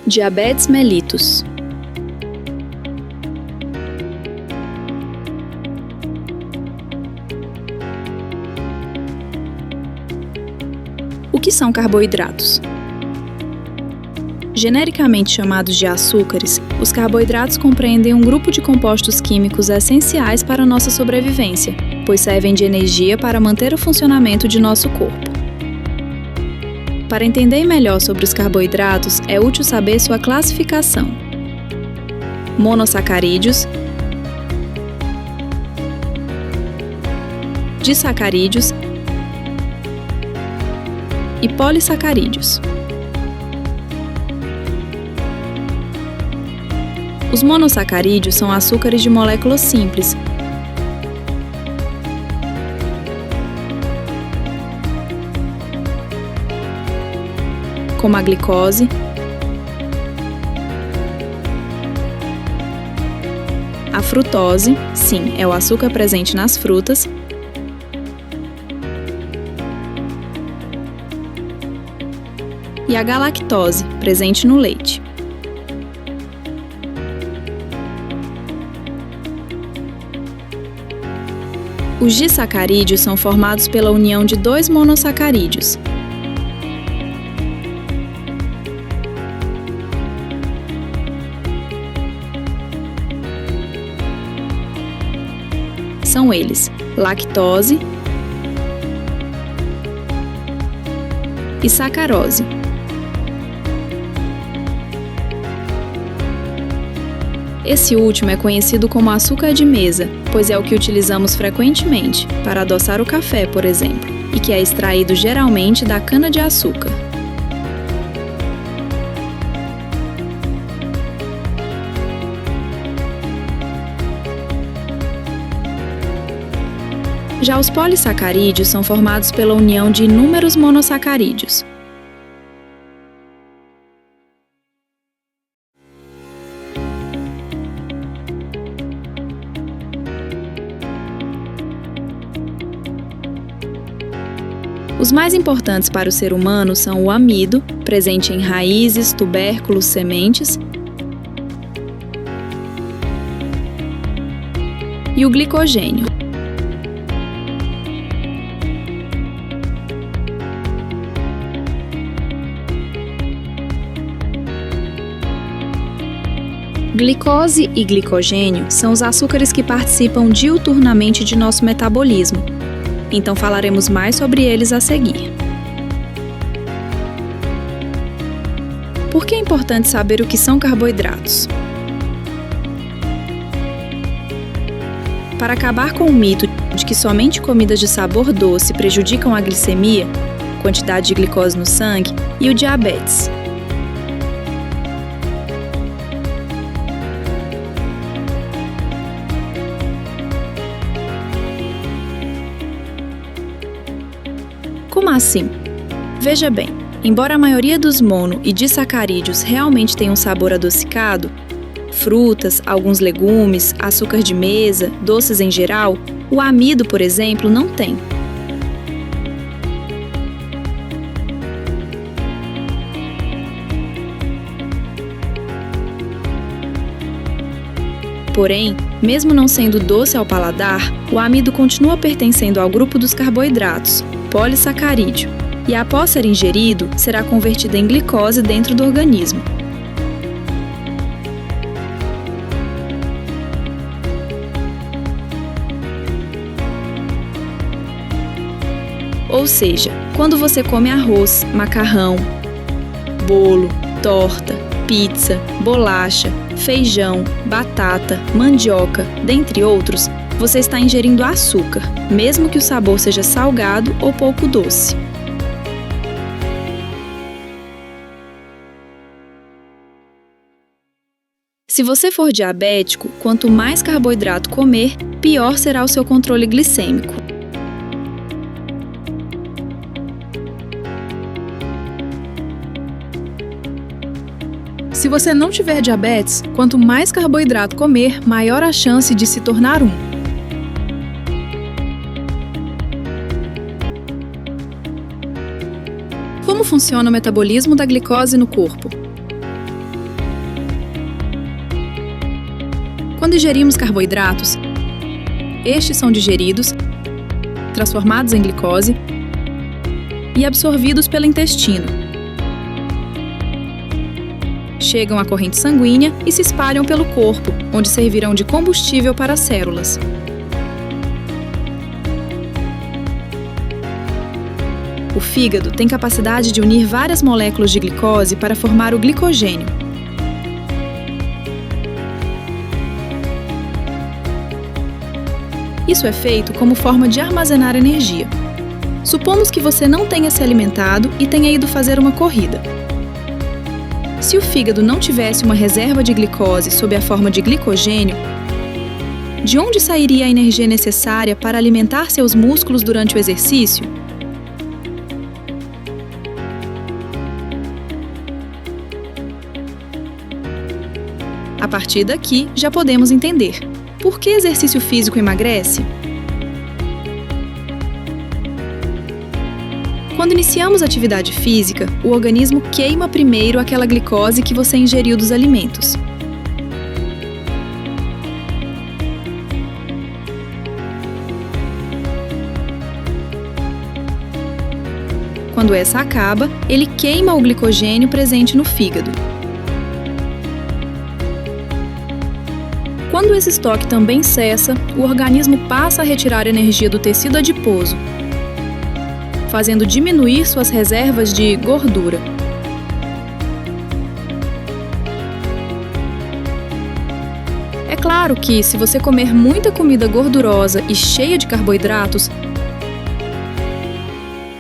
Diabetes mellitus. O que são carboidratos? Genericamente chamados de açúcares, os carboidratos compreendem um grupo de compostos químicos essenciais para a nossa sobrevivência, pois servem de energia para manter o funcionamento de nosso corpo. Para entender melhor sobre os carboidratos, é útil saber sua classificação: monossacarídeos, disacarídeos e polissacarídeos. Os monossacarídeos são açúcares de moléculas simples, como a glicose, a frutose, sim, é o açúcar presente nas frutas, e a galactose, presente no leite. Os disacarídeos são formados pela união de dois monossacarídeos. São eles: lactose e sacarose. Esse último é conhecido como açúcar de mesa, pois é o que utilizamos frequentemente para adoçar o café, por exemplo, e que é extraído geralmente da cana-de-açúcar. Já os polissacarídeos são formados pela união de inúmeros monossacarídeos. Os mais importantes para o ser humano são o amido, presente em raízes, tubérculos, sementes, e o glicogênio. Glicose e glicogênio são os açúcares que participam diuturnamente de nosso metabolismo. Então falaremos mais sobre eles a seguir. Por que é importante saber o que são carboidratos? Para acabar com o mito de que somente comidas de sabor doce prejudicam a glicemia, quantidade de glicose no sangue, e o diabetes. Como assim? Veja bem, embora a maioria dos mono e disacarídeos realmente tenham um sabor adocicado, frutas, alguns legumes, açúcar de mesa, doces em geral, o amido, por exemplo, não tem. Porém, mesmo não sendo doce ao paladar, o amido continua pertencendo ao grupo dos carboidratos, polissacarídeo, e após ser ingerido, será convertido em glicose dentro do organismo. Ou seja, quando você come arroz, macarrão, bolo, torta, pizza, bolacha, feijão, batata, mandioca, dentre outros, você está ingerindo açúcar, mesmo que o sabor seja salgado ou pouco doce. Se você for diabético, quanto mais carboidrato comer, pior será o seu controle glicêmico. Se você não tiver diabetes, quanto mais carboidrato comer, maior a chance de se tornar um. Como funciona o metabolismo da glicose no corpo? Quando ingerimos carboidratos, estes são digeridos, transformados em glicose e absorvidos pelo intestino. Chegam à corrente sanguínea e se espalham pelo corpo, onde servirão de combustível para as células. O fígado tem capacidade de unir várias moléculas de glicose para formar o glicogênio. Isso é feito como forma de armazenar energia. Supomos que você não tenha se alimentado e tenha ido fazer uma corrida. Se o fígado não tivesse uma reserva de glicose sob a forma de glicogênio, de onde sairia a energia necessária para alimentar seus músculos durante o exercício? A partir daqui, já podemos entender. Por que exercício físico emagrece? Quando iniciamos atividade física, o organismo queima primeiro aquela glicose que você ingeriu dos alimentos. Quando essa acaba, ele queima o glicogênio presente no fígado. Quando esse estoque também cessa, o organismo passa a retirar energia do tecido adiposo, fazendo diminuir suas reservas de gordura. É claro que, se você comer muita comida gordurosa e cheia de carboidratos,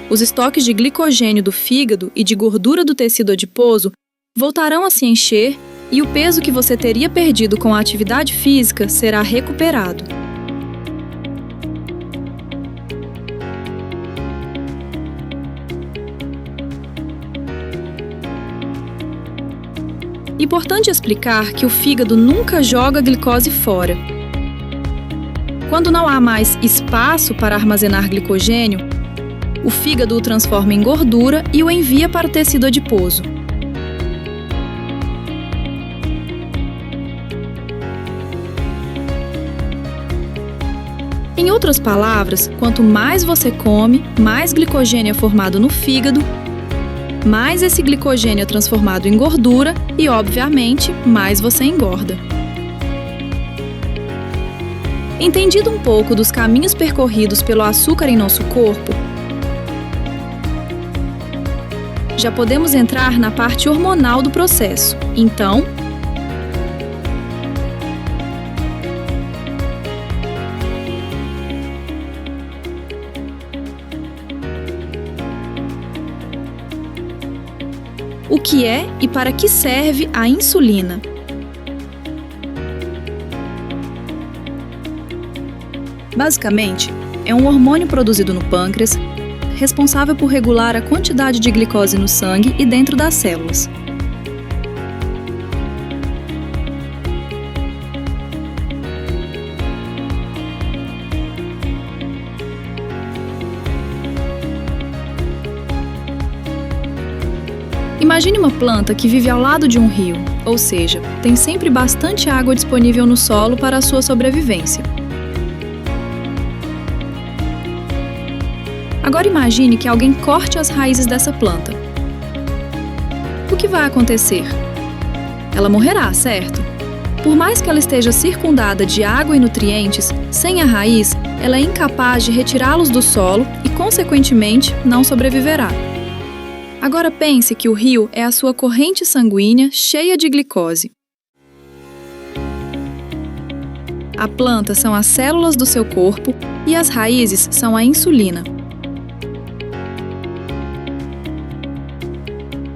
os estoques de glicogênio do fígado e de gordura do tecido adiposo voltarão a se encher e o peso que você teria perdido com a atividade física será recuperado. Importante explicar que o fígado nunca joga a glicose fora. Quando não há mais espaço para armazenar glicogênio, o fígado o transforma em gordura e o envia para o tecido adiposo. Em outras palavras, quanto mais você come, mais glicogênio é formado no fígado, mais esse glicogênio é transformado em gordura e, obviamente, mais você engorda. Entendido um pouco dos caminhos percorridos pelo açúcar em nosso corpo, já podemos entrar na parte hormonal do processo. Então, o que é e para que serve a insulina? Basicamente, é um hormônio produzido no pâncreas, responsável por regular a quantidade de glicose no sangue e dentro das células. Imagine uma planta que vive ao lado de um rio, ou seja, tem sempre bastante água disponível no solo para a sua sobrevivência. Agora imagine que alguém corte as raízes dessa planta. O que vai acontecer? Ela morrerá, certo? Por mais que ela esteja circundada de água e nutrientes, sem a raiz, ela é incapaz de retirá-los do solo e, consequentemente, não sobreviverá. Agora pense que o rio é a sua corrente sanguínea cheia de glicose. A planta são as células do seu corpo e as raízes são a insulina.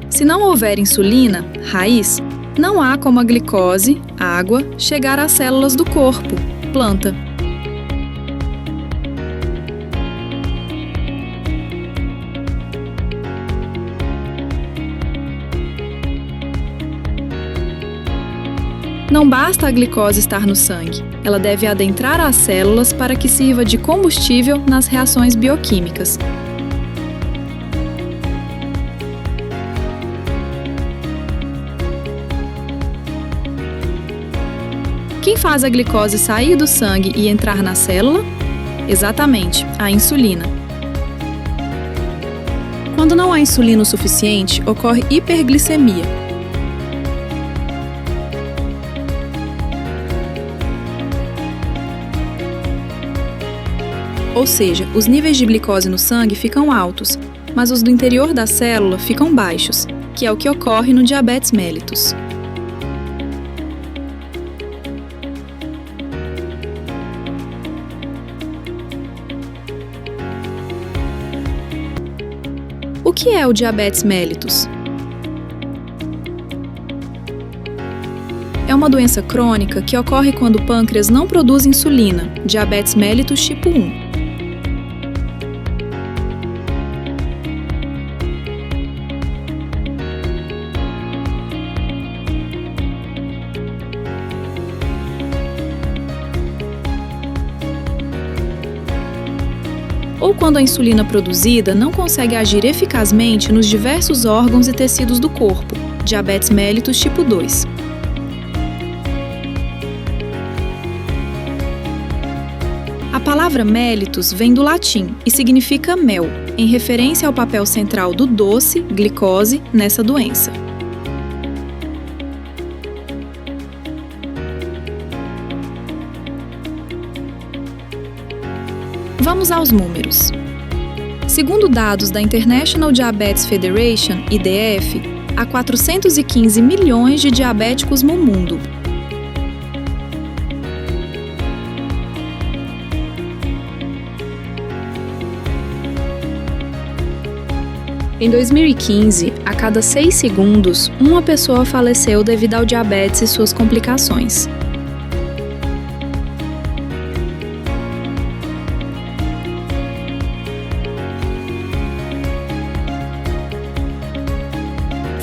Se não houver insulina, raiz, não há como a glicose, água, chegar às células do corpo, planta. Não basta a glicose estar no sangue, ela deve adentrar as células para que sirva de combustível nas reações bioquímicas. Quem faz a glicose sair do sangue e entrar na célula? Exatamente, a insulina. Quando não há insulina o suficiente, ocorre hiperglicemia. Ou seja, os níveis de glicose no sangue ficam altos, mas os do interior da célula ficam baixos, que é o que ocorre no diabetes mellitus. O que é o diabetes mellitus? É uma doença crônica que ocorre quando o pâncreas não produz insulina, diabetes mellitus tipo 1. Ou quando a insulina produzida não consegue agir eficazmente nos diversos órgãos e tecidos do corpo, diabetes mellitus tipo 2. A palavra mellitus vem do latim e significa mel, em referência ao papel central do doce, glicose, nessa doença. Vamos aos números. Segundo dados da International Diabetes Federation, IDF, há 415 milhões de diabéticos no mundo. Em 2015, a cada 6 segundos, uma pessoa faleceu devido ao diabetes e suas complicações.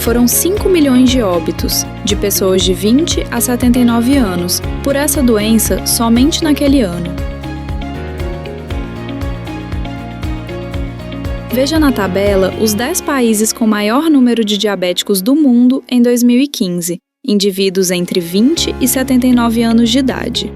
Foram 5 milhões de óbitos, de pessoas de 20 a 79 anos, por essa doença somente naquele ano. Veja na tabela os 10 países com maior número de diabéticos do mundo em 2015, indivíduos entre 20 e 79 anos de idade.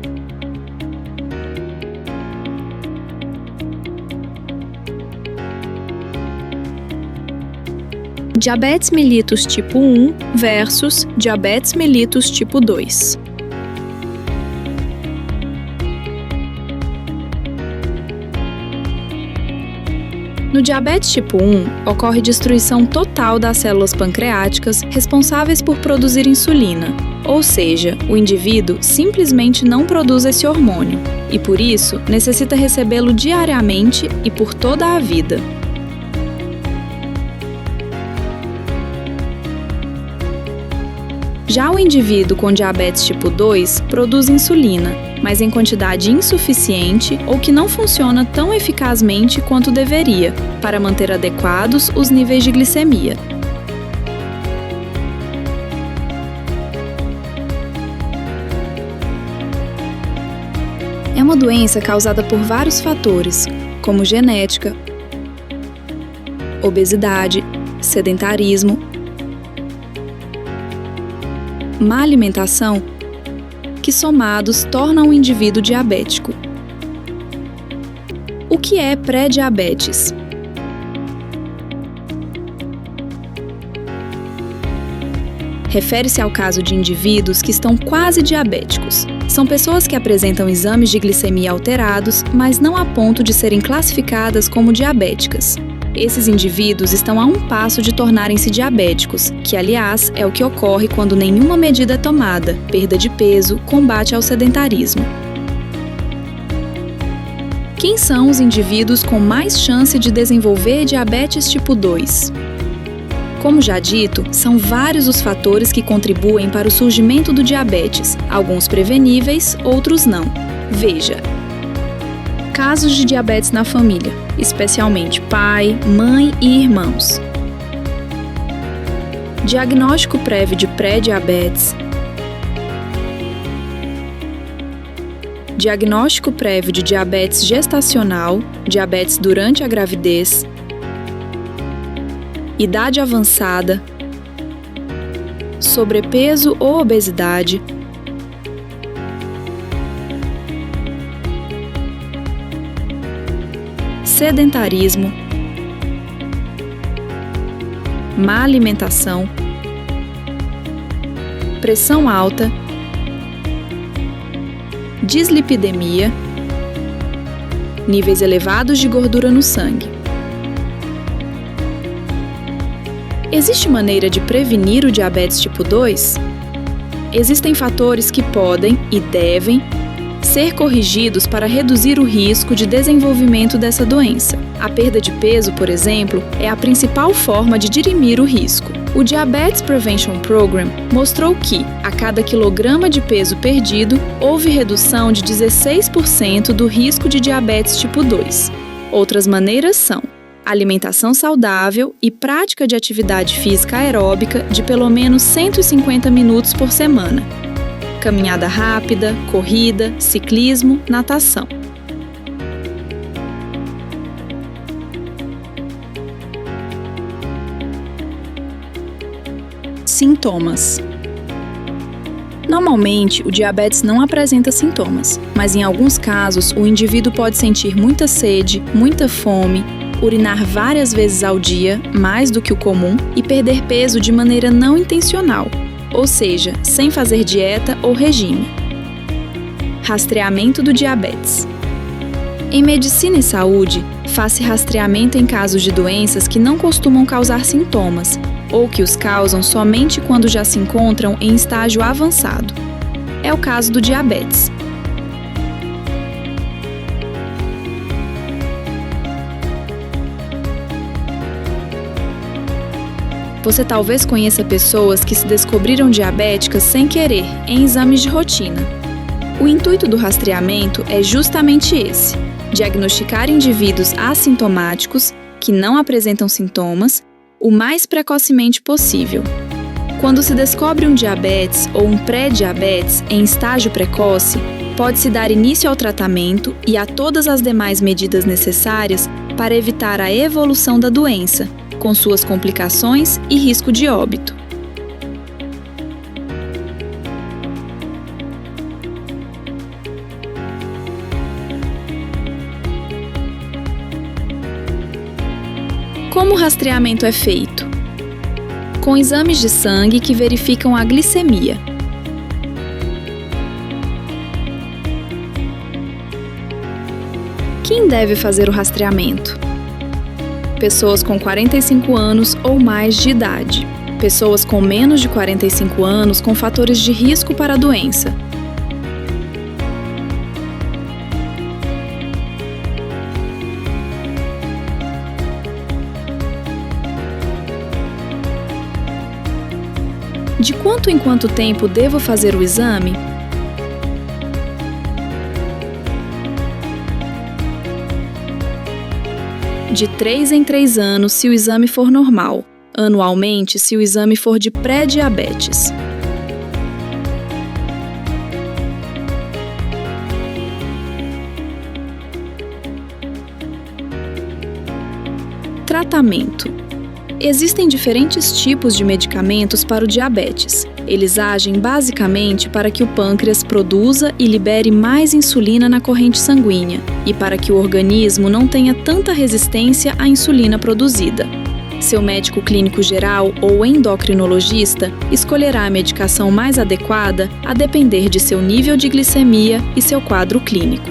Diabetes mellitus tipo 1 versus diabetes mellitus tipo 2. No diabetes tipo 1, ocorre destruição total das células pancreáticas responsáveis por produzir insulina, ou seja, o indivíduo simplesmente não produz esse hormônio e, por isso, necessita recebê-lo diariamente e por toda a vida. Já o indivíduo com diabetes tipo 2 produz insulina, mas em quantidade insuficiente ou que não funciona tão eficazmente quanto deveria, para manter adequados os níveis de glicemia. É uma doença causada por vários fatores, como genética, obesidade, sedentarismo, má alimentação, que somados tornam o indivíduo diabético. O que é pré-diabetes? Refere-se ao caso de indivíduos que estão quase diabéticos. São pessoas que apresentam exames de glicemia alterados, mas não a ponto de serem classificadas como diabéticas. Esses indivíduos estão a um passo de tornarem-se diabéticos, que, aliás, é o que ocorre quando nenhuma medida é tomada, perda de peso, combate ao sedentarismo. Quem são os indivíduos com mais chance de desenvolver diabetes tipo 2? Como já dito, são vários os fatores que contribuem para o surgimento do diabetes, alguns preveníveis, outros não. Veja: casos de diabetes na família, especialmente pai, mãe e irmãos. Diagnóstico prévio de pré-diabetes. Diagnóstico prévio de diabetes gestacional, diabetes durante a gravidez. Idade avançada. Sobrepeso ou obesidade. sedentarismo, má alimentação, pressão alta, dislipidemia, níveis elevados de gordura no sangue. Existe maneira de prevenir o diabetes tipo 2? Existem fatores que podem e devem ser corrigidos para reduzir o risco de desenvolvimento dessa doença. A perda de peso, por exemplo, é a principal forma de dirimir o risco. O Diabetes Prevention Program mostrou que, a cada quilograma de peso perdido, houve redução de 16% do risco de diabetes tipo 2. Outras maneiras são alimentação saudável e prática de atividade física aeróbica de pelo menos 150 minutos por semana. Caminhada rápida, corrida, ciclismo, natação. Sintomas. Normalmente, o diabetes não apresenta sintomas, mas em alguns casos o indivíduo pode sentir muita sede, muita fome, urinar várias vezes ao dia, mais do que o comum, e perder peso de maneira não intencional, ou seja, sem fazer dieta ou regime. Rastreamento do diabetes. Em medicina e saúde, faz-se rastreamento em casos de doenças que não costumam causar sintomas, ou que os causam somente quando já se encontram em estágio avançado. É o caso do diabetes. Você talvez conheça pessoas que se descobriram diabéticas sem querer, em exames de rotina. O intuito do rastreamento é justamente esse: diagnosticar indivíduos assintomáticos, que não apresentam sintomas, o mais precocemente possível. Quando se descobre um diabetes ou um pré-diabetes em estágio precoce, pode-se dar início ao tratamento e a todas as demais medidas necessárias para evitar a evolução da doença, com suas complicações e risco de óbito. Como o rastreamento é feito? Com exames de sangue que verificam a glicemia. Quem deve fazer o rastreamento? Pessoas com 45 anos ou mais de idade. Pessoas com menos de 45 anos com fatores de risco para a doença. De quanto em quanto tempo devo fazer o exame? De 3 em 3 anos se o exame for normal, anualmente se o exame for de pré-diabetes. Tratamento. Existem diferentes tipos de medicamentos para o diabetes. Eles agem basicamente para que o pâncreas produza e libere mais insulina na corrente sanguínea e para que o organismo não tenha tanta resistência à insulina produzida. Seu médico clínico geral ou endocrinologista escolherá a medicação mais adequada a depender de seu nível de glicemia e seu quadro clínico.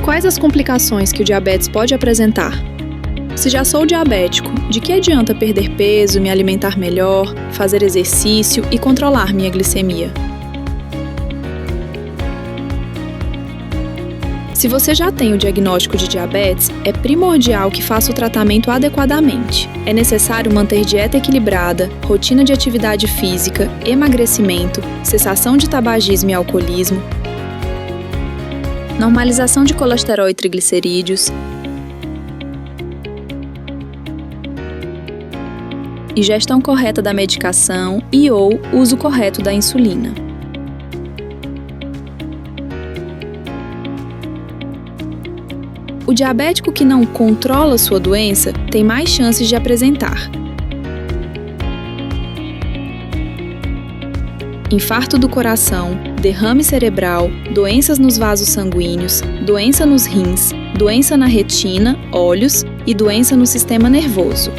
Quais as complicações que o diabetes pode apresentar? Se já sou diabético, de que adianta perder peso, me alimentar melhor, fazer exercício e controlar minha glicemia? Se você já tem o diagnóstico de diabetes, é primordial que faça o tratamento adequadamente. É necessário manter dieta equilibrada, rotina de atividade física, emagrecimento, cessação de tabagismo e alcoolismo, normalização de colesterol e triglicerídeos e gestão correta da medicação e/ou uso correto da insulina. O diabético que não controla sua doença tem mais chances de apresentar infarto do coração, derrame cerebral, doenças nos vasos sanguíneos, doença nos rins, doença na retina, olhos e doença no sistema nervoso.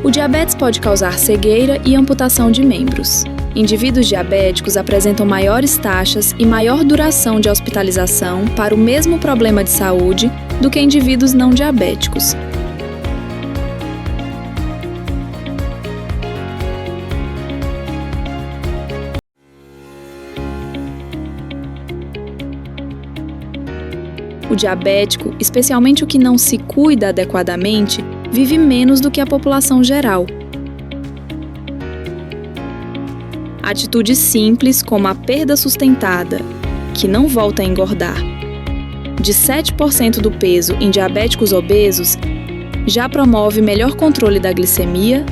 O diabetes pode causar cegueira e amputação de membros. Indivíduos diabéticos apresentam maiores taxas e maior duração de hospitalização para o mesmo problema de saúde do que indivíduos não diabéticos. O diabético, especialmente o que não se cuida adequadamente, vive menos do que a população geral. Atitudes simples como a perda sustentada, que não volta a engordar, de 7% do peso em diabéticos obesos, já promove melhor controle da glicemia,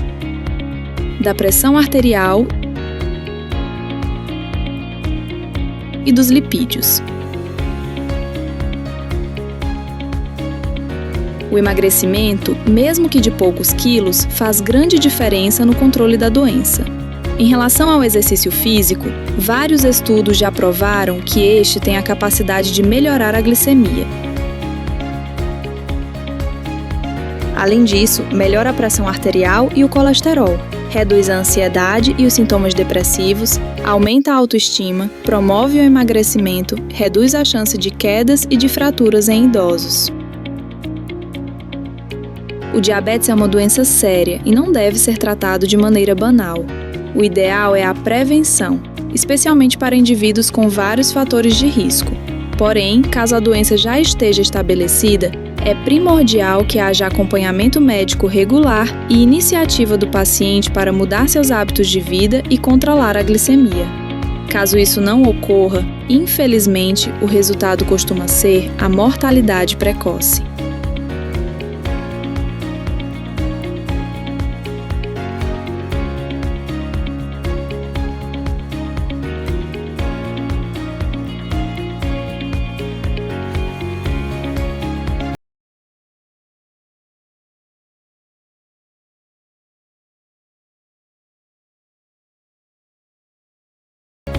da pressão arterial e dos lipídios. O emagrecimento, mesmo que de poucos quilos, faz grande diferença no controle da doença. Em relação ao exercício físico, vários estudos já provaram que este tem a capacidade de melhorar a glicemia. Além disso, melhora a pressão arterial e o colesterol, reduz a ansiedade e os sintomas depressivos, aumenta a autoestima, promove o emagrecimento, reduz a chance de quedas e de fraturas em idosos. O diabetes é uma doença séria e não deve ser tratado de maneira banal. O ideal é a prevenção, especialmente para indivíduos com vários fatores de risco. Porém, caso a doença já esteja estabelecida, é primordial que haja acompanhamento médico regular e iniciativa do paciente para mudar seus hábitos de vida e controlar a glicemia. Caso isso não ocorra, infelizmente, o resultado costuma ser a mortalidade precoce.